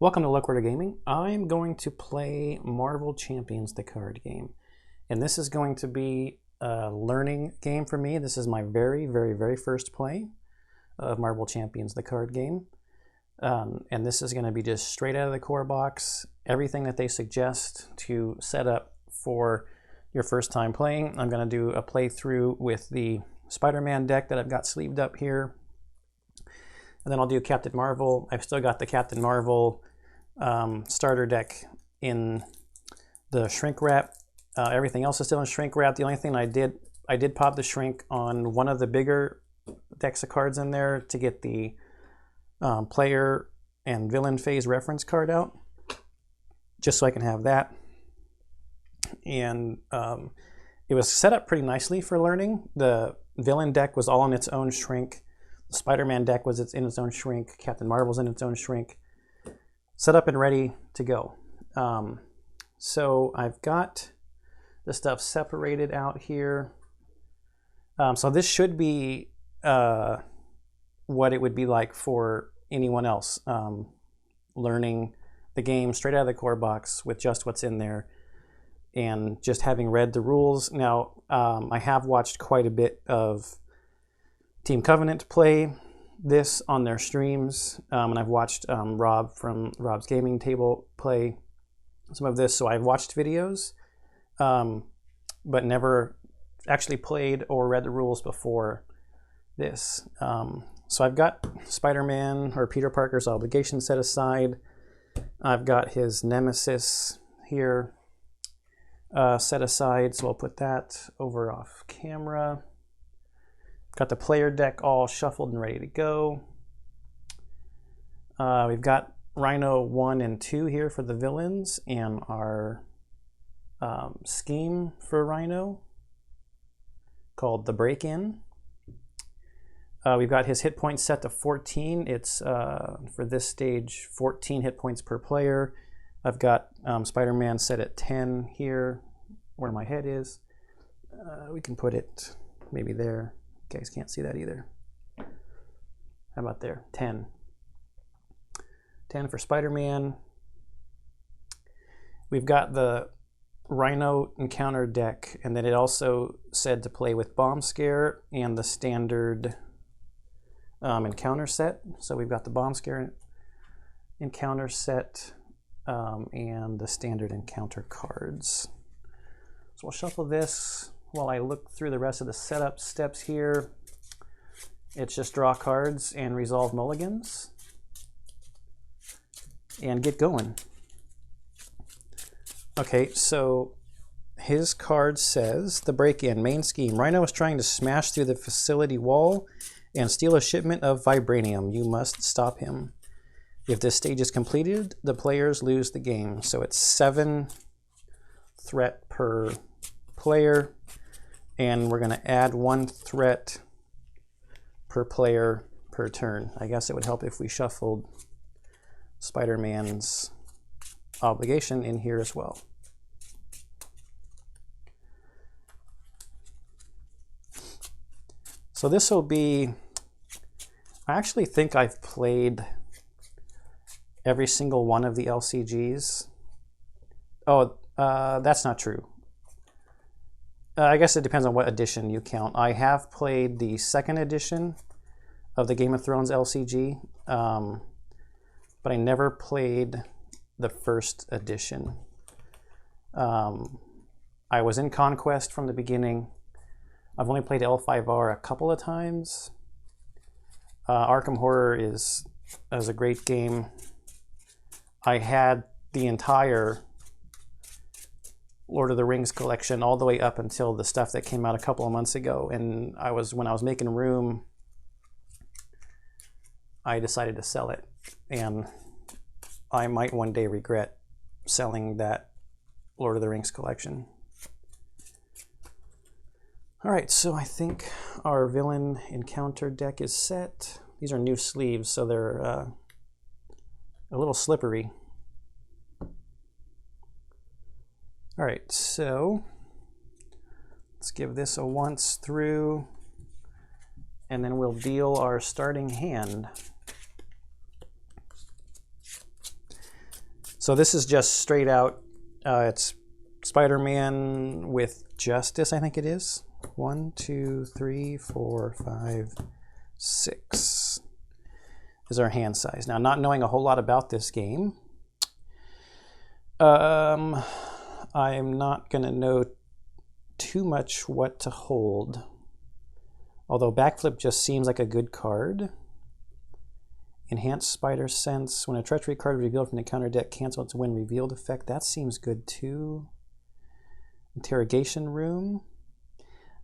Welcome to Lookwater Gaming. I'm going to play Marvel Champions, the card game. And this is going to be a learning game for me. This is my very first play of Marvel Champions, the card game. And this is going to be just straight out of the core box. Everything that they suggest to set up for your first time playing. I'm going to do a playthrough with the Spider-Man deck that I've got sleeved up here. And then I'll do Captain Marvel. I've still got the Captain Marvel starter deck in the shrink wrap. Everything else is still in shrink wrap. The only thing I did pop the shrink on one of the bigger decks of cards in there to get the player and villain phase reference card out, just so I can have that. And it was set up pretty nicely for learning. The villain deck was all in its own shrink. The Spider-Man deck was in its own shrink. Captain Marvel's in its own shrink. Set up and ready to go. So I've got the stuff separated out here. So this should be what it would be like for anyone else learning the game straight out of the core box with just what's in there and just having read the rules. Now, I have watched quite a bit of Team Covenant play this on their streams, and I've watched Rob from Rob's Gaming Table play some of this, so I've watched videos, but never actually played or read the rules before this. So I've got Spider-Man, or Peter Parker's obligation, set aside. I've got his nemesis here set aside, so I'll put that over off camera. Got the player deck all shuffled and ready to go. We've got Rhino 1 and 2 here for the villains, and our scheme for Rhino called the Break-In. We've got his hit points set to 14. It's, for this stage, 14 hit points per player. I've got Spider-Man set at 10 here, where my head is. We can put it maybe there. You guys can't see that either. How about there? 10. 10 for Spider-Man. We've got the Rhino encounter deck, and then it also said to play with Bomb Scare and the standard encounter set. So we've got the Bomb Scare encounter set and the standard encounter cards. So we'll shuffle this while I look through the rest of the setup steps here. It's just draw cards and resolve mulligans and get going. Okay, so his card says, the break-in, main scheme. Rhino is trying to smash through the facility wall and steal a shipment of vibranium. You must stop him. If this stage is completed, the players lose the game. So it's 7 threat per player, and we're going to add 1 threat per player per turn. I guess it would help if we shuffled Spider-Man's obligation in here as well. So this will be, I actually think I've played every single one of the LCGs. Oh, that's not true. I guess it depends on what edition you count. I have played the 2nd edition of the Game of Thrones LCG, but I never played the 1st edition. I was in Conquest from the beginning. I've only played L5R a couple of times. Arkham Horror is a great game. I had the entire Lord of the Rings collection all the way up until the stuff that came out a couple of months ago, and when I was making room, I decided to sell it, and I might one day regret selling that Lord of the Rings collection. All right, so I think our villain encounter deck is set. These are new sleeves, so they're a little slippery. All right, so let's give this a once through, and then we'll deal our starting hand. So this is just straight out, it's Spider-Man with Justice, I think it is. 1, 2, 3, 4, 5, 6 is our hand size. Now, not knowing a whole lot about this game, I'm not going to know too much what to hold. Although Backflip just seems like a good card. Enhanced Spider Sense. When a treachery card revealed from the counter deck, cancel its when revealed effect. That seems good too. Interrogation Room.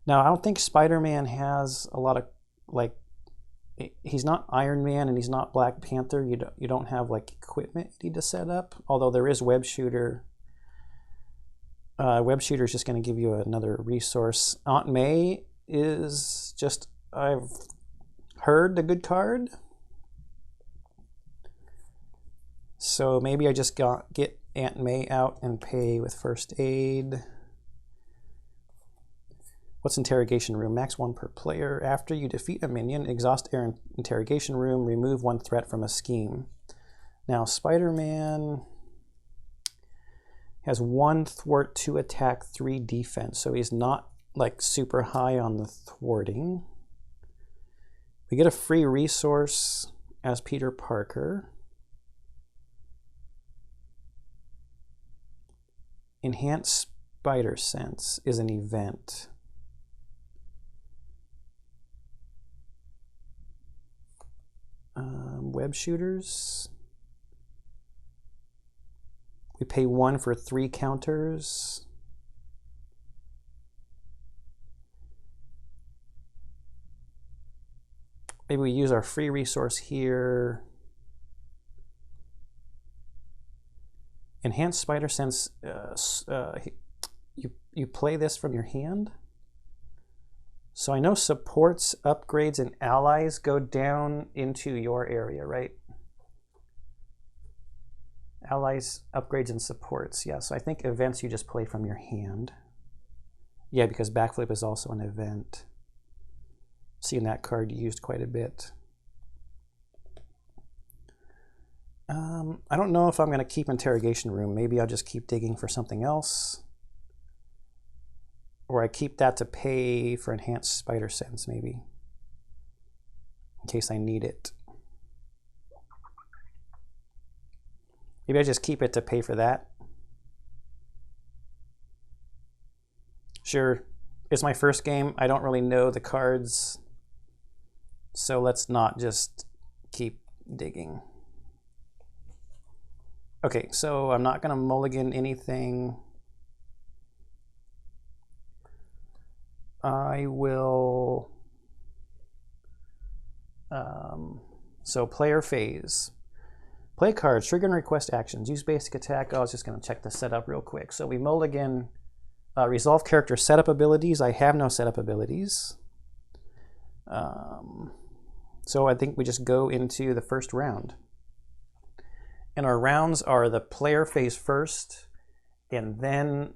Now, I don't think Spider-Man has a lot of, like, he's not Iron Man and he's not Black Panther. You don't have, like, equipment you need to set up. Although there is Web Shooter. Web Shooter is just going to give you another resource. Aunt May is just, I've heard, a good card. So maybe I just get Aunt May out and pay with first aid. What's Interrogation Room? Max 1 per player. After you defeat a minion, exhaust air Interrogation Room, remove 1 threat from a scheme. Now, Spider-Man has 1 thwart, 2 attack, 3 defense. So he's not like super high on the thwarting. We get a free resource as Peter Parker. Enhanced Spider Sense is an event. Web shooters. We pay 1 for 3 counters. Maybe we use our free resource here. Enhanced Spider Sense, you play this from your hand. So I know supports, upgrades, and allies go down into your area, right? Allies, upgrades, and supports. Yeah, so I think events you just play from your hand. Yeah, because Backflip is also an event. Seeing that card used quite a bit. I don't know if I'm going to keep Interrogation Room. Maybe I'll just keep digging for something else. Or I keep that to pay for Enhanced Spider Sense, maybe. In case I need it. Maybe I just keep it to pay for that. Sure, it's my first game. I don't really know the cards. So let's not just keep digging. Okay, so I'm not going to mulligan anything. I will... so player phase. Play cards, trigger and request actions. Use basic attack. I was just going to check the setup real quick. So we mulligan resolve character setup abilities. I have no setup abilities. So I think we just go into the first round. And our rounds are the player phase first, and then,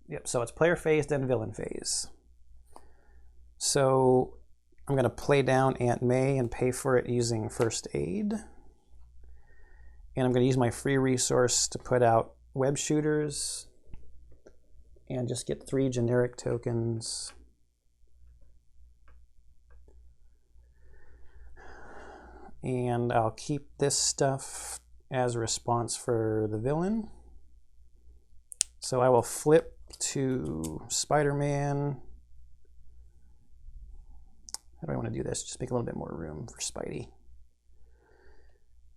yep, so it's player phase, then villain phase. So I'm going to play down Aunt May and pay for it using first aid. And I'm going to use my free resource to put out web shooters and just get 3 generic tokens. And I'll keep this stuff as a response for the villain. So I will flip to Spider-Man. How do I want to do this? Just make a little bit more room for Spidey.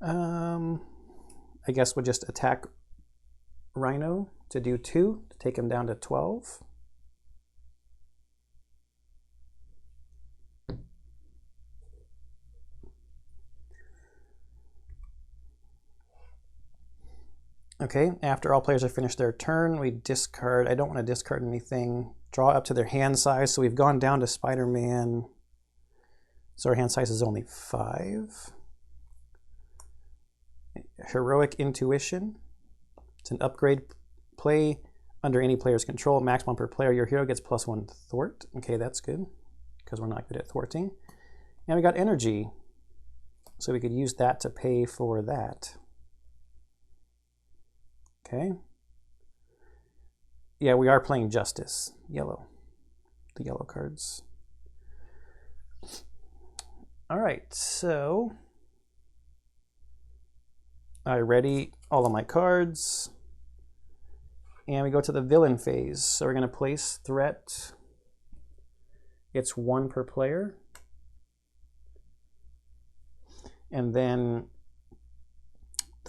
I guess we'll just attack Rhino to do 2, to take him down to 12. Okay, after all players have finished their turn, we discard. I don't want to discard anything. Draw up to their hand size. So we've gone down to Spider-Man. So our hand size is only 5. Heroic Intuition. It's an upgrade. Play under any player's control. Max 1 per player. Your hero gets +1 thwart. Okay, that's good because we're not good at thwarting. And we got energy. So we could use that to pay for that. Okay. Yeah, we are playing Justice. Yellow. The yellow cards. All right, so I ready all of my cards. And we go to the villain phase. So we're going to place threat. It's 1 per player. And then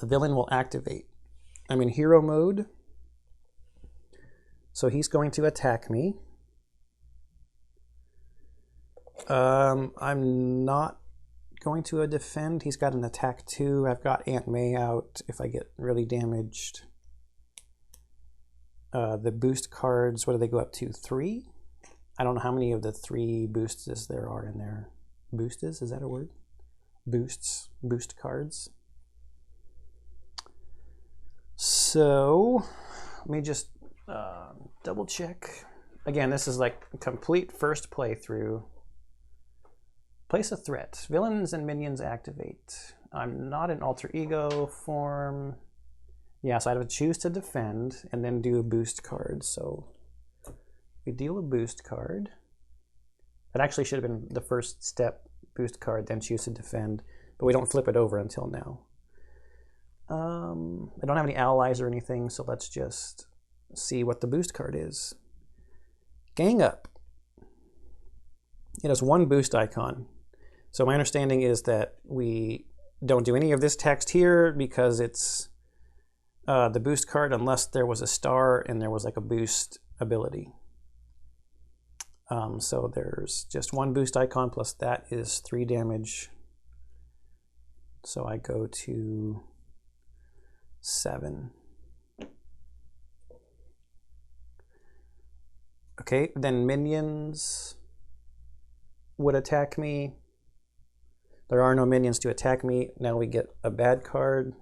the villain will activate. I'm in hero mode. So he's going to attack me. I'm not going to defend. He's got an attack 2. I've got Aunt May out if I get really damaged. The boost cards, what do they go up to? 3? I don't know how many of the 3 boosts there are in there. Boosts, is that a word? Boosts, boost cards. So let me just double check. Again, this is like a complete first playthrough. Place a threat. Villains and minions activate. I'm not in alter ego form. Yeah, so I would choose to defend and then do a boost card. So we deal a boost card. That actually should have been the first step, boost card, then choose to defend. But we don't flip it over until now. I don't have any allies or anything, so let's just see what the boost card is. Gang up. It has 1 boost icon. So my understanding is that we don't do any of this text here because it's the boost card unless there was a star and there was like a boost ability. So there's just 1 boost icon plus that is 3 damage. So I go to 7. Okay, then minions would attack me. There are no minions to attack me. Now we get a bad card.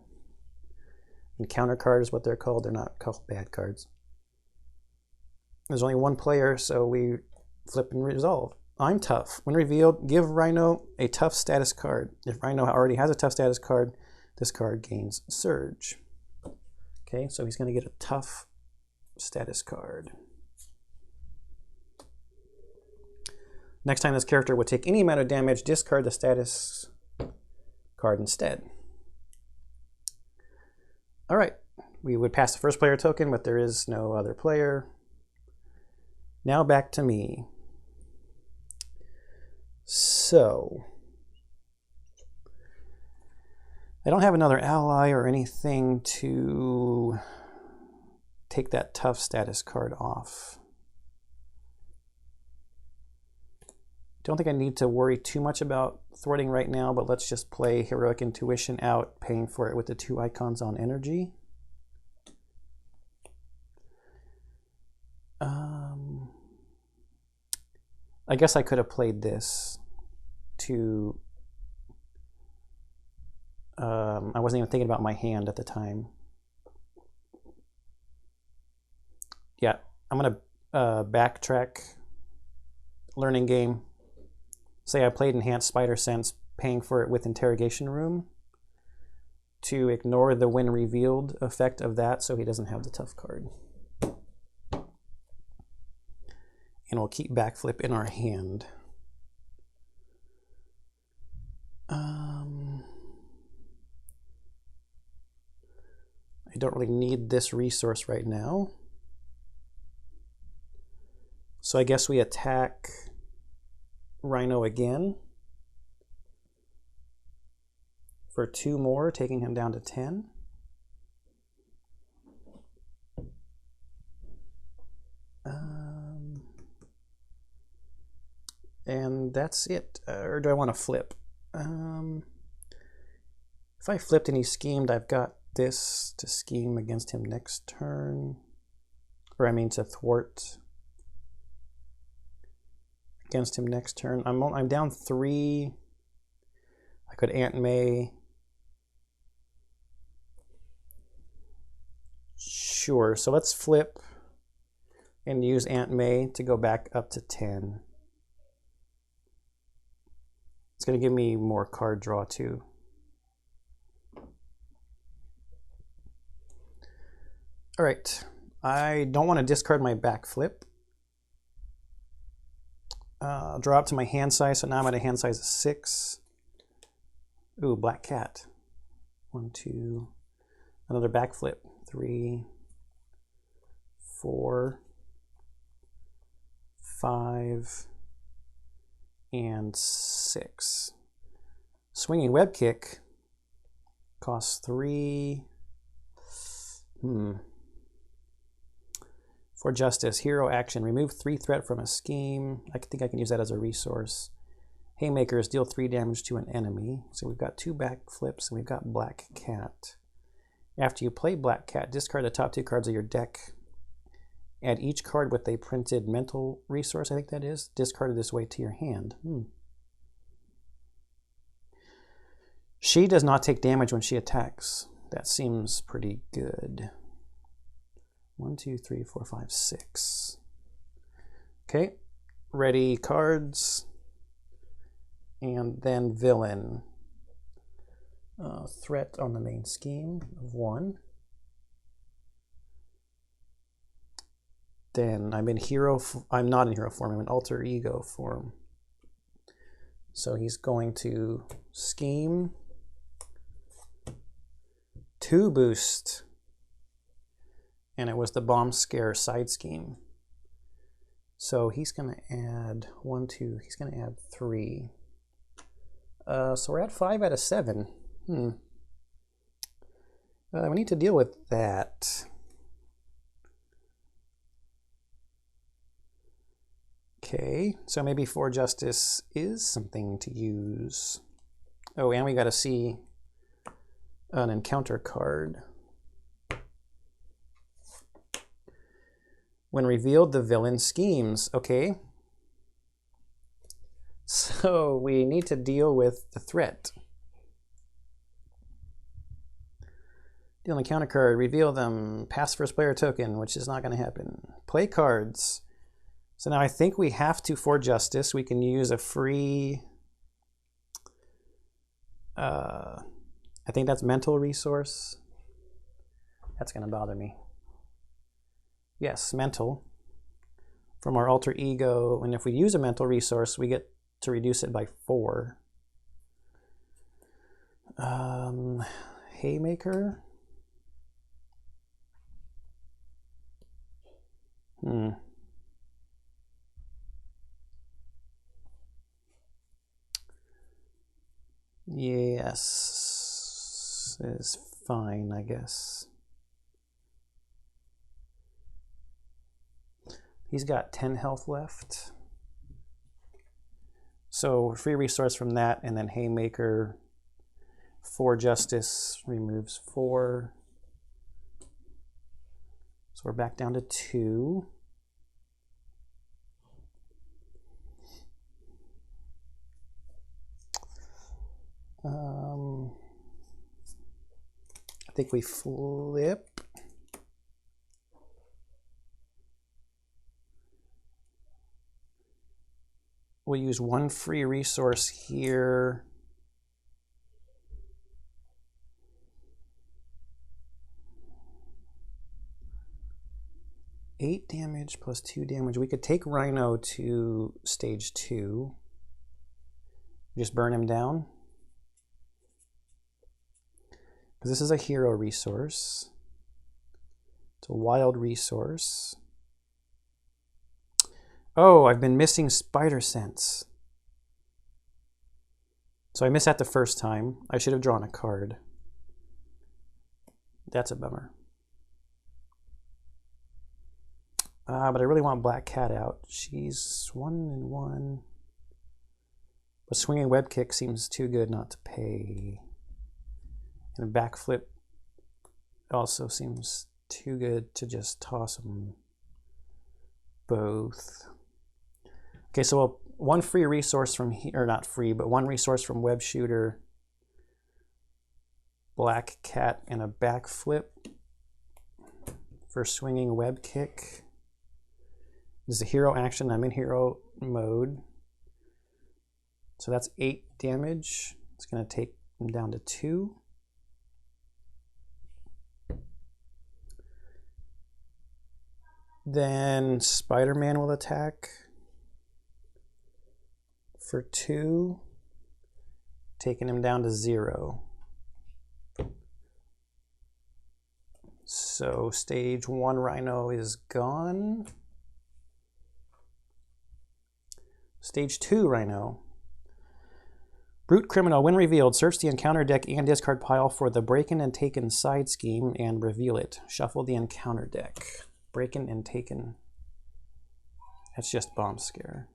Encounter card is what they're called. They're not called bad cards. There's only 1 player, so we flip and resolve. I'm tough. When revealed, give Rhino a tough status card. If Rhino already has a tough status card, this card gains Surge. Okay, so he's going to get a tough status card. Next time this character would take any amount of damage, discard the status card instead. All right, we would pass the first player token, but there is no other player. Now back to me. So, I don't have another ally or anything to take that tough status card off. Don't think I need to worry too much about thwarting right now, but let's just play Heroic Intuition out, paying for it with the 2 icons on energy. I guess I could have played this to... I wasn't even thinking about my hand at the time. Yeah, I'm going to backtrack. Learning game. Say I played Enhanced Spider Sense, paying for it with Interrogation Room to ignore the when revealed effect of that, so he doesn't have the tough card. And we'll keep backflip in our hand. I don't really need this resource right now. So I guess we attack Rhino again for 2 more, taking him down to 10. And that's it. Or do I want to flip? If I flipped and he schemed, I've got this to scheme against him next turn. Or I mean to thwart against him next turn. I'm down 3. I could Aunt May. Sure, so let's flip and use Aunt May to go back up to 10. It's going to give me more card draw too. All right, I don't want to discard my backflip. Draw up to my hand size, so now I'm at a hand size of 6. Ooh, black cat. 1, 2, another backflip. 3, 4, 5, and 6. Swinging web kick costs 3. For justice, hero action, remove 3 threat from a scheme. I think I can use that as a resource. Haymakers, deal 3 damage to an enemy. So we've got 2 backflips and we've got black cat. After you play black cat, discard the top 2 cards of your deck. Add each card with a printed mental resource, I think that is, discarded this way to your hand. She does not take damage when she attacks. That seems pretty good. 1, 2, 3, 4, 5, 6. Okay, ready cards. And then villain. Threat on the main scheme of 1. Then I'm in hero. I'm not in hero form. I'm in alter ego form. So he's going to scheme 2 boost. And it was the bomb scare side scheme. So he's going to add 1, 2. He's going to add 3. So we're at 5 out of 7. We need to deal with that. Okay, so maybe for justice is something to use. Oh, and we got to see an encounter card. When revealed, the villain schemes. Okay. So we need to deal with the threat. Deal an encounter card, reveal them, pass first player token, which is not going to happen. Play cards. So now I think we have to, for justice, we can use a free, I think that's mental resource. That's going to bother me. Yes, mental from our alter ego. And if we use a mental resource, we get to reduce it by 4. Haymaker. Yes, is fine, I guess. He's got 10 health left. So free resource from that, and then Haymaker for justice removes 4. So we're back down to 2. I think we flip. We'll use 1 free resource here. Eight damage plus 2 damage. We could take Rhino to stage 2. Just burn him down. Because this is a hero resource. It's a wild resource. Oh, I've been missing spider sense. So I missed that the first time. I should have drawn a card. That's a bummer. But I really want Black Cat out. She's 1 and 1. But swinging web kick seems too good not to pay. And a backflip also seems too good to just toss them both. Okay, so 1 free resource from here, or not free, but 1 resource from Web Shooter, Black Cat, and a backflip for swinging web kick. This is a hero action. I'm in hero mode. So that's 8 damage. It's going to take him down to 2. Then Spiderman will attack for 2, taking him down to 0. So stage 1 Rhino is gone. Stage 2 Rhino. Brute Criminal, when revealed, search the encounter deck and discard pile for the Breaken and Taken side scheme and reveal it. Shuffle the encounter deck. Breaken and Taken. That's just Bomb Scare.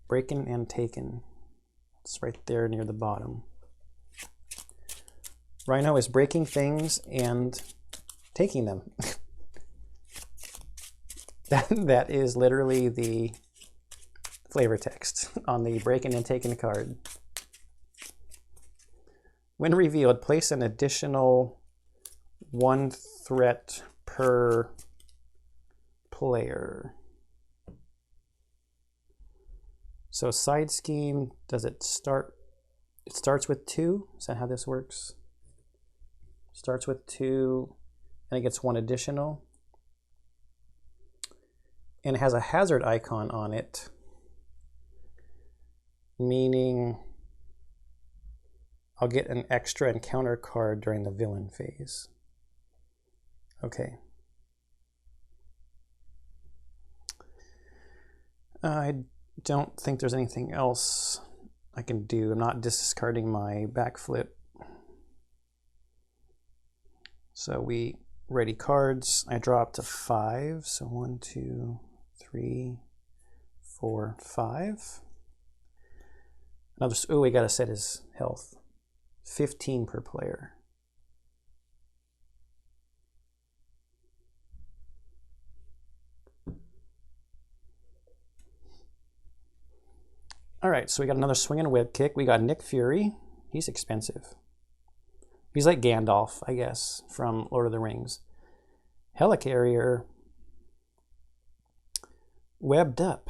Breaken and Taken. It's right there near the bottom. Rhino is breaking things and taking them. That is literally the flavor text on the Breaking and Taken card. When revealed, place an additional 1 threat per player. So side scheme, does it start? It starts with 2. Is that how this works? Starts with 2 and it gets 1 additional. And it has a hazard icon on it, meaning I'll get an extra encounter card during the villain phase. Okay. I don't think there's anything else I can do. I'm not discarding my backflip. So we ready cards. I draw up to 5. So 1, 2, 3, 4, 5. Another, oh, we gotta set his health. 15 per player. All right, so we got another swing and whip kick. We got Nick Fury. He's expensive. He's like Gandalf, I guess, from Lord of the Rings. Helicarrier. Webbed up.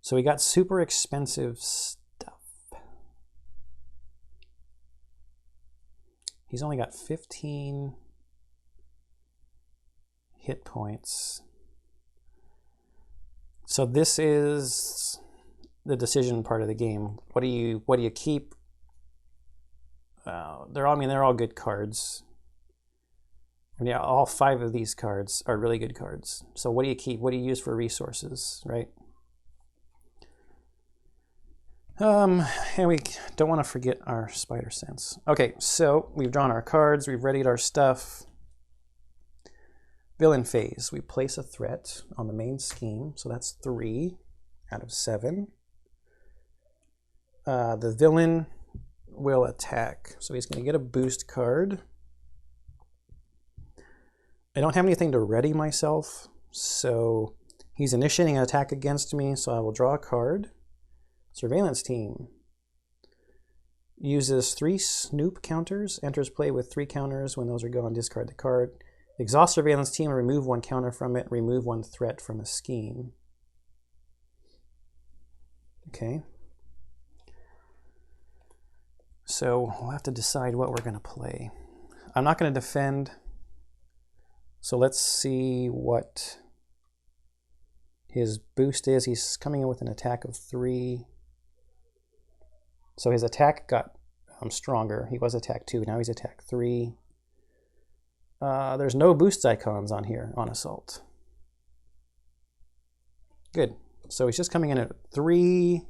So we got super expensive stuff. He's only got 15 hit points. So this is the decision part of the game. What do you keep? They're all good cards. I mean, all 5 of these cards are really good cards. So what do you keep? What do you use for resources, right? And we don't want to forget our spider sense. Okay, so we've drawn our cards, we've readied our stuff. Villain phase, we place a threat on the main scheme, so that's 3 out of 7. The villain will attack, so he's going to get a boost card. I don't have anything to ready myself, so he's initiating an attack against me, so I will draw a card. Surveillance team uses 3 snoop counters, enters play with 3 counters. When those are gone, discard the card. Exhaust surveillance team and remove 1 counter from it, remove 1 threat from a scheme. Okay. So we'll have to decide what we're going to play. I'm not going to defend, so let's see what his boost is. He's coming in with an attack of 3. So his attack got stronger. He was attack 2, now he's attack 3. There's no boost icons on here on Assault. Good. So he's just coming in at 3.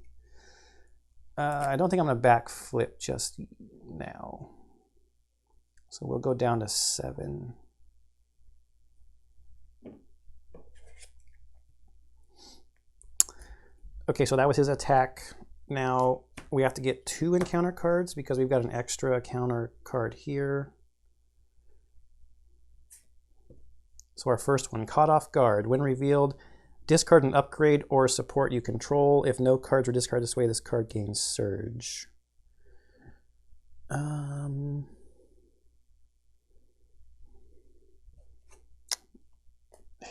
I don't think I'm going to backflip just now. So we'll go down to 7. Okay, so that was his attack. Now we have to get 2 encounter cards because we've got an extra counter card here. So our first one, Caught Off Guard. When revealed, discard an upgrade or support you control. If no cards are discarded this way, this card gains Surge.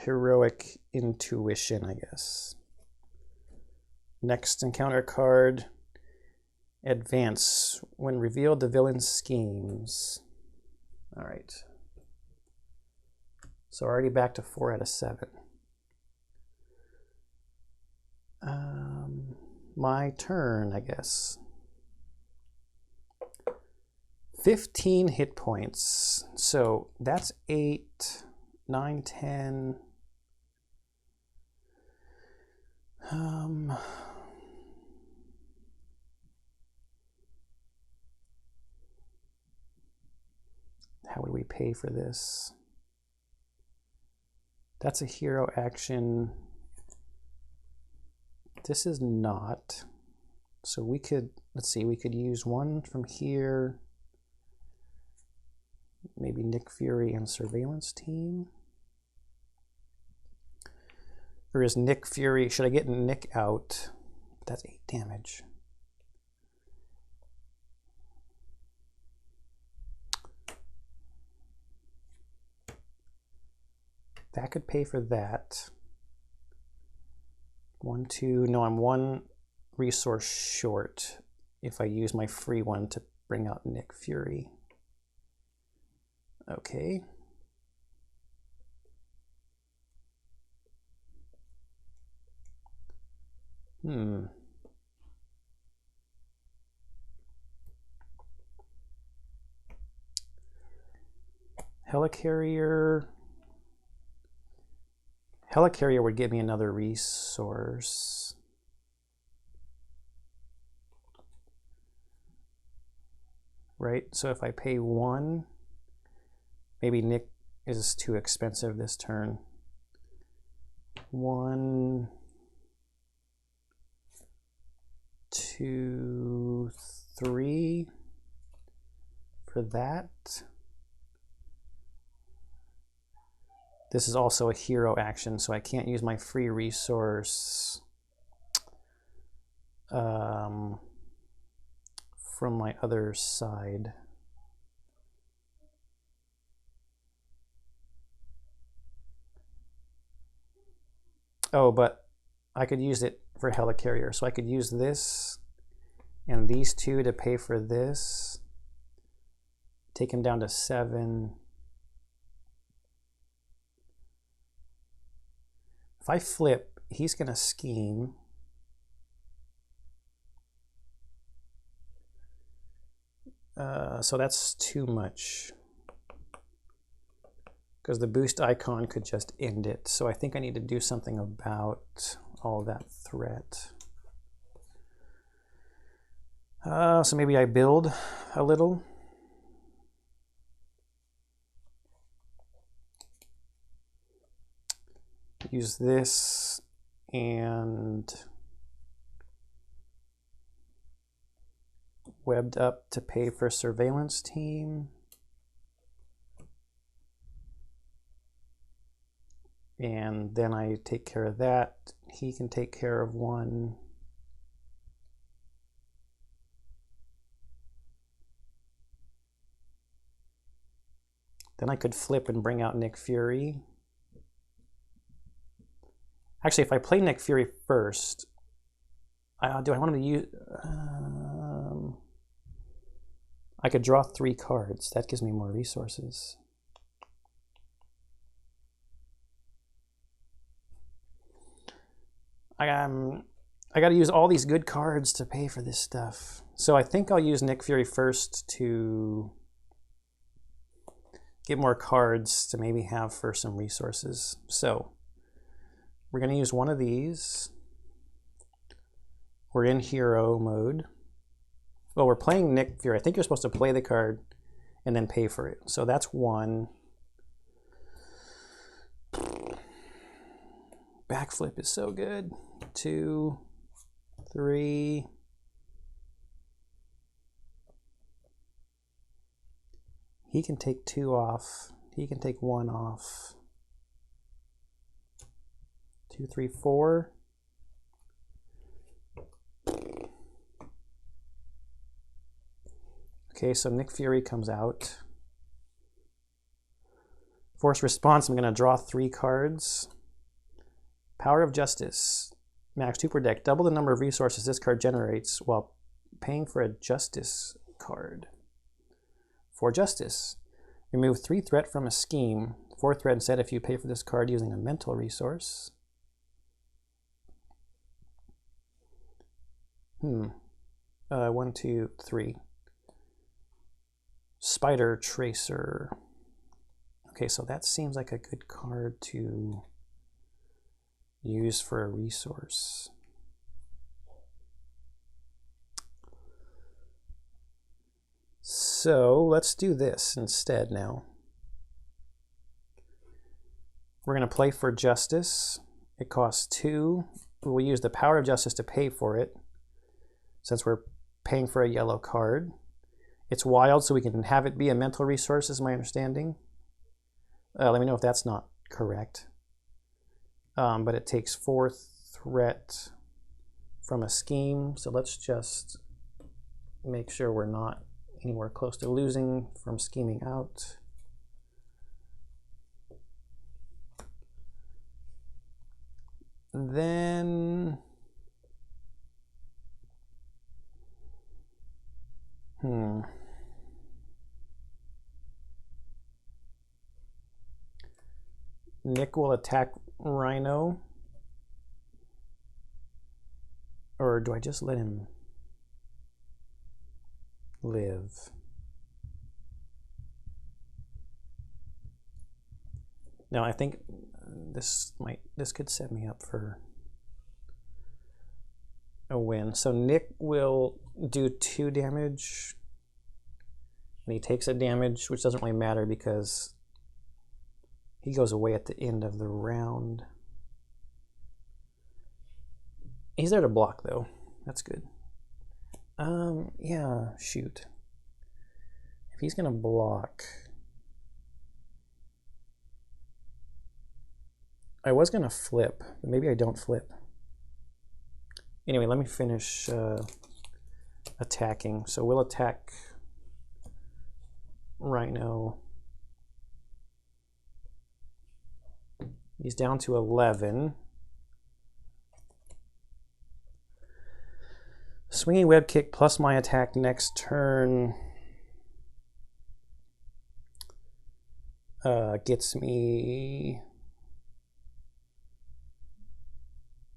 Heroic Intuition, I guess. Next encounter card, Advance. When revealed, the villain schemes. All right. So already back to 4 out of 7. My turn, I guess. 15 hit points. So that's 8, 9, 10. How would we pay for this? That's a hero action. This is not. So we could, let's see, we could use one from here. Maybe Nick Fury and Surveillance Team. Or is Nick Fury, should I get Nick out? That's 8 damage. That could pay for that. 1, 2, no, I'm 1 resource short if I use my free one to bring out Nick Fury. Okay. Helicarrier. Helicarrier would give me another resource. Right, so if I pay 1, maybe Nick is too expensive this turn. 1, 2, 3 for that. This is also a hero action, so I can't use my free resource from my other side. Oh, but I could use it for Helicarrier. So I could use this and these two to pay for this. Take him down to 7. If I flip, he's going to scheme. So that's too much. Because the boost icon could just end it. So I think I need to do something about all that threat. So maybe I build a little. Use this and webbed up to pay for Surveillance Team. And then I take care of that. He can take care of 1. Then I could flip and bring out Nick Fury. Actually, if I play Nick Fury first, do I want him to use... I could draw 3 cards. That gives me more resources. I got to use all these good cards to pay for this stuff. So I think I'll use Nick Fury first to get more cards to maybe have for some resources. So we're going to use one of these. We're in hero mode. Well, we're playing Nick Fury. I think you're supposed to play the card and then pay for it. So that's 1. Backflip is so good. 2, 3. He can take 2 off. He can take 1 off. 2, 3, 4. Okay, so Nick Fury comes out. Force response, I'm going to draw 3 cards. Power of Justice. Max 2 per deck. Double the number of resources this card generates while paying for a Justice card. For Justice, remove 3 threat from a scheme. 4th threat instead if you pay for this card using a mental resource. 1, 2, 3. Spider Tracer. Okay, so that seems like a good card to use for a resource. So let's do this instead now. We're going to play for Justice. It costs 2. We'll use the Power of Justice to pay for it, since we're paying for a yellow card. It's wild, so we can have it be a mental resource, is my understanding. Let me know if that's not correct. But it takes 4th threat from a scheme, so let's just make sure we're not anywhere close to losing from scheming out. Then Nick will attack Rhino. Or do I just let him live? No, I think this could set me up for a win. So Nick will do 2 damage, and he takes a damage, which doesn't really matter because he goes away at the end of the round. He's there to block though. That's good. Yeah, shoot. If he's gonna block, I was gonna flip, but maybe I don't flip. Anyway, let me finish attacking. So we'll attack Rhino. He's down to 11. Swinging web kick plus my attack next turn gets me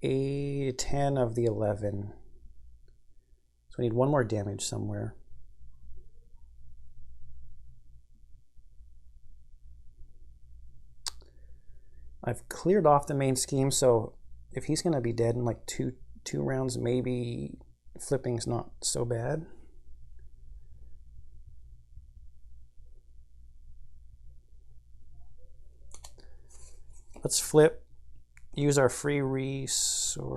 a 10 of the 11. So I need 1 more damage somewhere. I've cleared off the main scheme, so if he's going to be dead in like two rounds, maybe flipping's not so bad. Let's flip. Use our free resource.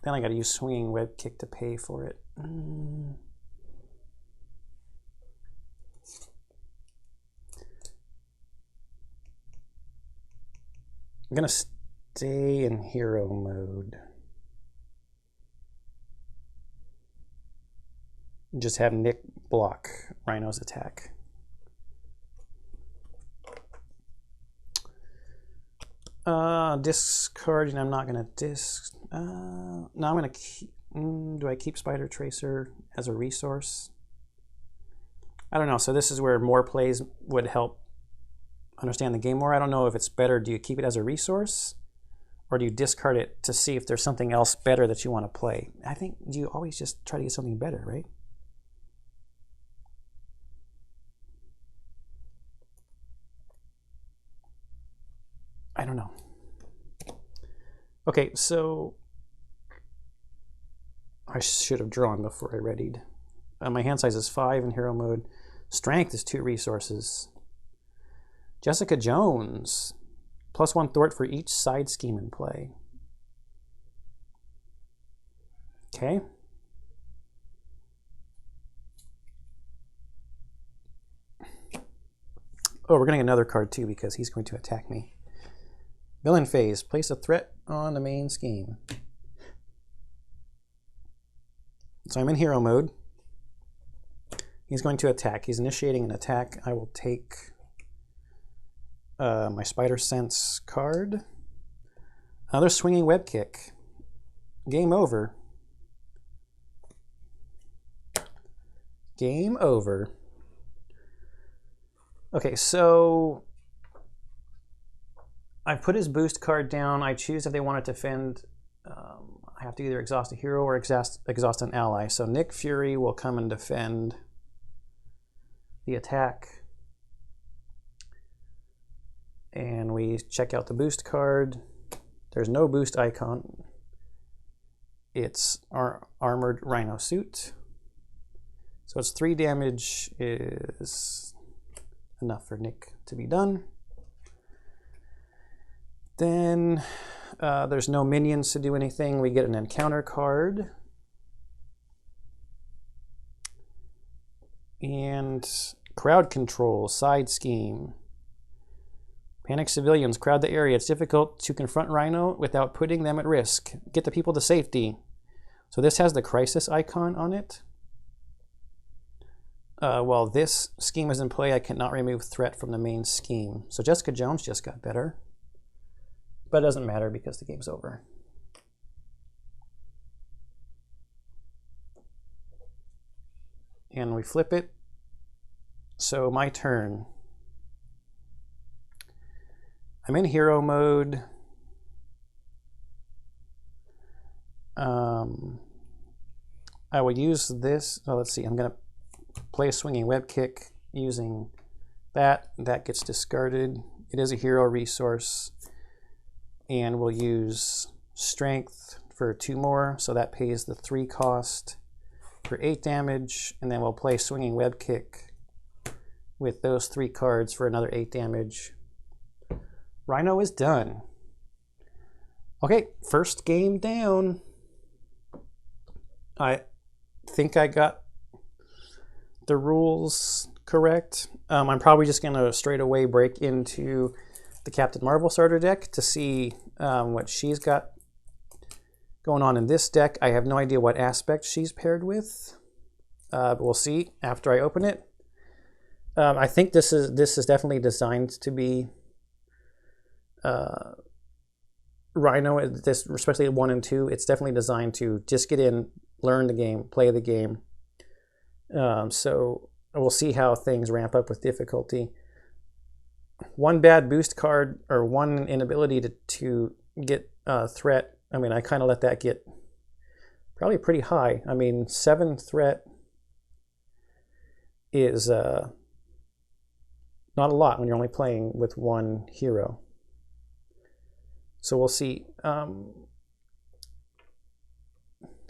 Then I got to use swinging web kick to pay for it. I'm gonna stay in hero mode. Just have Nick block Rhino's attack. Discarding, I'm not gonna no, I'm gonna keep, do I keep Spider Tracer as a resource? I don't know, so this is where more plays would help understand the game more. I don't know if it's better, do you keep it as a resource or do you discard it to see if there's something else better that you want to play? I think you always just try to get something better, right? I don't know. Okay, so I should have drawn before I readied. My hand size is 5 in hero mode. Strength is 2 resources. Jessica Jones, +1 thwart for each side scheme in play. Okay. Oh, we're getting another card too because he's going to attack me. Villain phase, place a threat on the main scheme. So I'm in hero mode. He's going to attack. He's initiating an attack. I will take my Spider Sense card. Another swinging web kick. Game over. Game over. Okay, so I put his boost card down. I choose if they want to defend. I have to either exhaust a hero or exhaust an ally. So Nick Fury will come and defend the attack. And we check out the boost card. There's no boost icon. It's our armored Rhino suit. So it's 3 damage is enough for Nick to be done. Then there's no minions to do anything. We get an encounter card. And crowd control, side scheme. Panic civilians, crowd the area. It's difficult to confront Rhino without putting them at risk. Get the people to safety. So this has the crisis icon on it. While this scheme is in play, I cannot remove threat from the main scheme. So Jessica Jones just got better. But it doesn't matter because the game's over. And we flip it. So my turn. I'm in hero mode. I will use this. Oh, let's see. I'm going to play a swinging web kick using that. That gets discarded. It is a hero resource. And we'll use strength for 2 more. So that pays the 3 cost for 8 damage. And then we'll play swinging web kick with those 3 cards for another 8 damage. Rhino is done. Okay, first game down. I think I got the rules correct. I'm probably just going to straight away break into the Captain Marvel starter deck to see what she's got going on in this deck. I have no idea what aspect she's paired with, but we'll see after I open it. I think this is definitely designed to be Rhino. This, especially 1 and 2, it's definitely designed to just get in, learn the game, play the game. So we'll see how things ramp up with difficulty. 1 bad boost card or 1 inability to get threat. I mean, I kind of let that get probably pretty high. I mean, 7 threat is not a lot when you're only playing with 1 hero. So we'll see.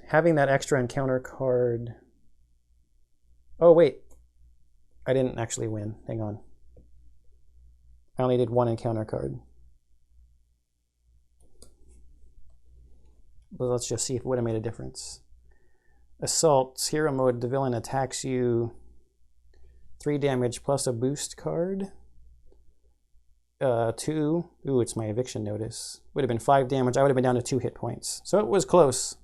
Having that extra encounter card. Oh, wait. I didn't actually win. Hang on. I only did 1 encounter card. But let's just see if it would have made a difference. Assault, hero mode, the villain attacks you. 3 damage plus a boost card. 2. Ooh, it's my eviction notice. Would have been 5 damage. I would have been down to 2 hit points. So it was close.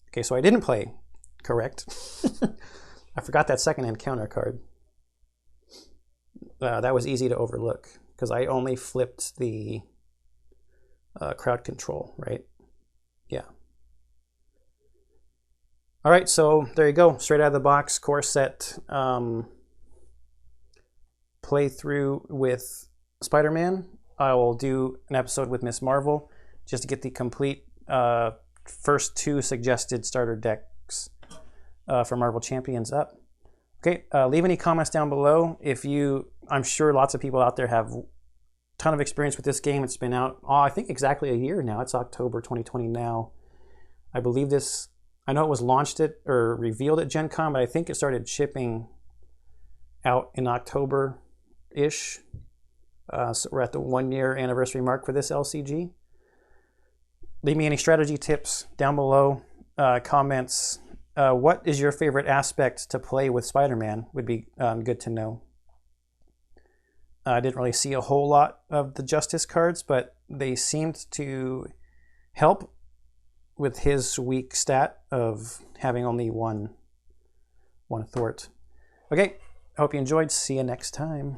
Okay, so I didn't play correct. I forgot that second encounter card. That was easy to overlook because I only flipped the crowd control, right? Yeah. All right, so there you go. Straight out of the box, core set playthrough with Spider-Man. I will do an episode with Miss Marvel just to get the complete first 2 suggested starter decks for Marvel Champions up. Okay, leave any comments down below. I'm sure lots of people out there have a ton of experience with this game. It's been out, I think exactly a year now. It's October 2020 now. I believe this, I know it was launched or revealed at Gen Con, but I think it started shipping out in October-ish. So we're at the 1-year anniversary mark for this LCG. Leave me any strategy tips down below, comments. What is your favorite aspect to play with Spider-Man? Would be good to know. I didn't really see a whole lot of the Justice cards, but they seemed to help with his weak stat of having only one thwart. Okay, I hope you enjoyed. See you next time.